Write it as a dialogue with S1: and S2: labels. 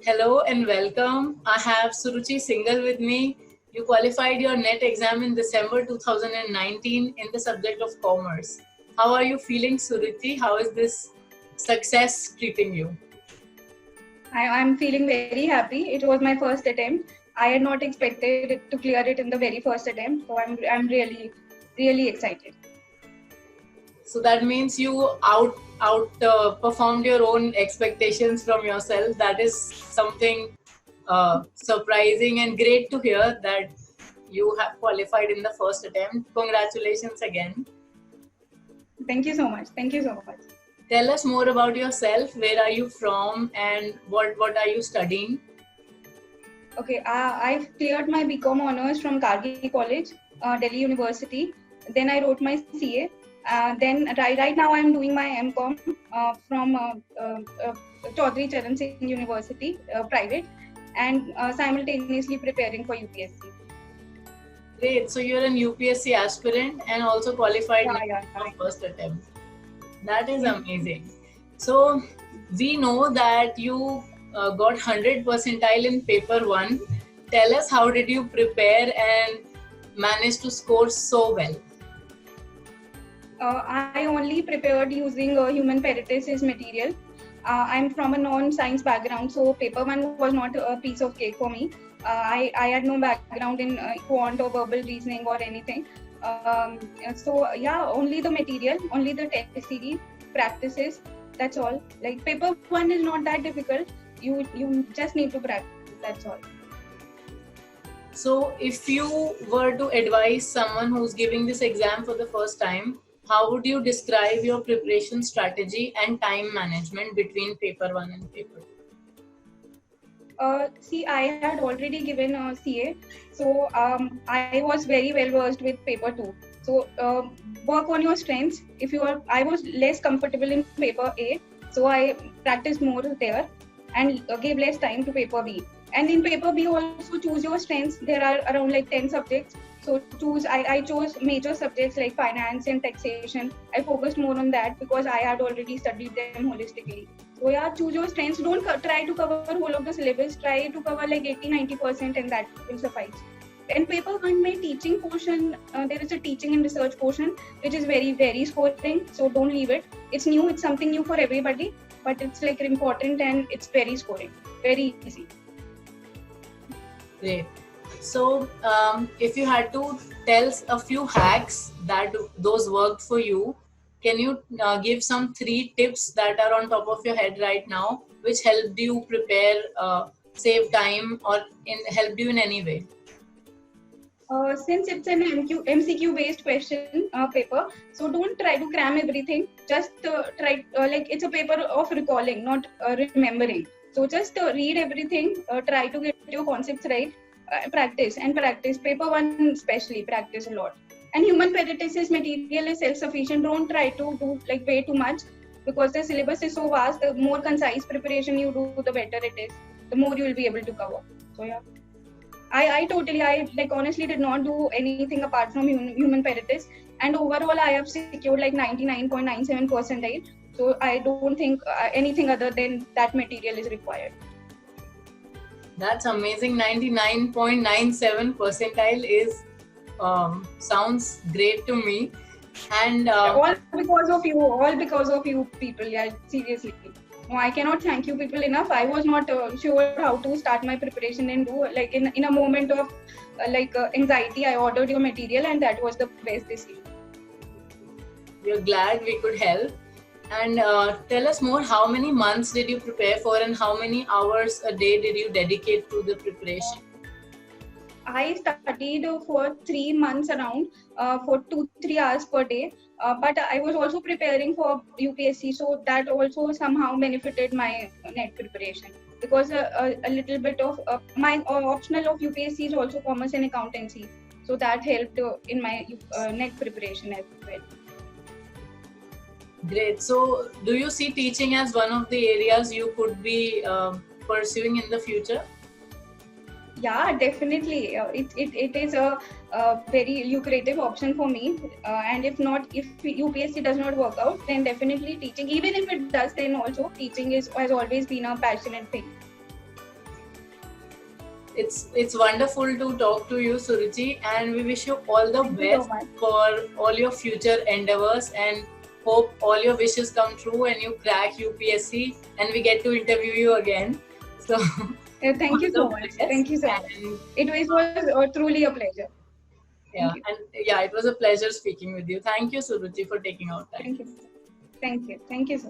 S1: Hello and welcome. I have Suruchi Singhal with me. You qualified your NET exam in December 2019 in the subject of commerce. How are you feeling, Suruchi? How is this success treating you?
S2: I'm feeling very happy. It was my first attempt. I had not expected it to clear it in the very first attempt. So I'm really excited.
S1: So that means you performed your own expectations from yourself. That is something surprising and great to hear that you have qualified in the first attempt. Congratulations again.
S2: Thank you so much. Thank you so much.
S1: Tell us more about yourself. Where are you from and what are you studying?
S2: Okay, I've cleared my BCom honors from Kargi College, Delhi University. Then I wrote my CA. Then right now I'm doing my MCom from Chaudhary Charan Singh University, private, and simultaneously preparing for UPSC.
S1: Great. So you're an UPSC aspirant and also qualified for first attempt. That is amazing. So we know that you got 100 percentile in paper 1. Tell us, how did you prepare and manage to score so well?
S2: I only prepared using human paradises material. I'm from a non-science background, so paper 1 was not a piece of cake for me. I had no background in quant or verbal reasoning or anything. So yeah, only the material, only the test series, practices, that's all. Like paper 1 is not that difficult. You just need to practice, that's all.
S1: So if you were to advise someone who's giving this exam for the first time, how would you describe your preparation strategy and time management between paper 1 and paper 2?
S2: See, I had already given CA, so I was very well versed with paper 2. So work on your strengths. I was less comfortable in paper A, so I practiced more there and gave less time to paper B. And in paper B also choose your strengths. There are around like 10 subjects. So I chose major subjects like finance and taxation. I focused more on that because I had already studied them holistically. So yeah, choose your strengths. Don't try to cover whole of the syllabus. Try to cover like 80-90% and that will suffice. In paper 1, my teaching portion, there is a teaching and research portion which is very scoring. So don't leave it. It's new. It's something new for everybody, but it's like important and it's very scoring. Very easy.
S1: Great. So if you had to tell a few hacks that those worked for you, can you give some 3 tips that are on top of your head right now, which helped you prepare, save time, or helped you in any way?
S2: Since it's an MCQ based question paper, so don't try to cram everything. Just try like it's a paper of recalling, not remembering. So just read everything, try to get your concepts right, practice. Paper 1 especially, practice a lot. And human paradises material is self-sufficient. Don't try to do like way too much because the syllabus is so vast. The more concise preparation you do, the better it is. The more you will be able to cover. So yeah. I honestly did not do anything apart from human paradises, and overall I have secured like 99.97 percentile. So I don't think anything other than that material is required.
S1: That's amazing. 99.97 percentile is sounds great to me. And
S2: all because of you people. Yeah, seriously. No, I cannot thank you people enough. I was not sure how to start my preparation and do like in a moment of anxiety. I ordered your material and that was the best decision.
S1: We're glad we could help. And tell us more, how many months did you prepare for and how many hours a day did you dedicate to the preparation?
S2: I studied for 3 months around for 2-3 hours per day. But I was also preparing for UPSC, so that also somehow benefited my NET preparation because a little bit of my optional of UPSC is also commerce and accountancy, so that helped in my NET preparation as well.
S1: Great. So, do you see teaching as one of the areas you could be pursuing in the future?
S2: Yeah, definitely. It is a very lucrative option for me. And if UPSC does not work out, then definitely teaching. Even if it does, then also teaching has always been a passionate thing.
S1: it's wonderful to talk to you, Suruchi, and we wish you all the
S2: Thank you so
S1: best
S2: much.
S1: for all your future endeavors, and hope all your wishes come true and you crack UPSC and we get to interview you again. So
S2: Thank you so much. Thank you so much. It was truly a pleasure.
S1: Yeah, and yeah, it was a pleasure speaking with you. Thank you, Suruchi, for taking out time.
S2: Thank you. Thank you. Thank you so much.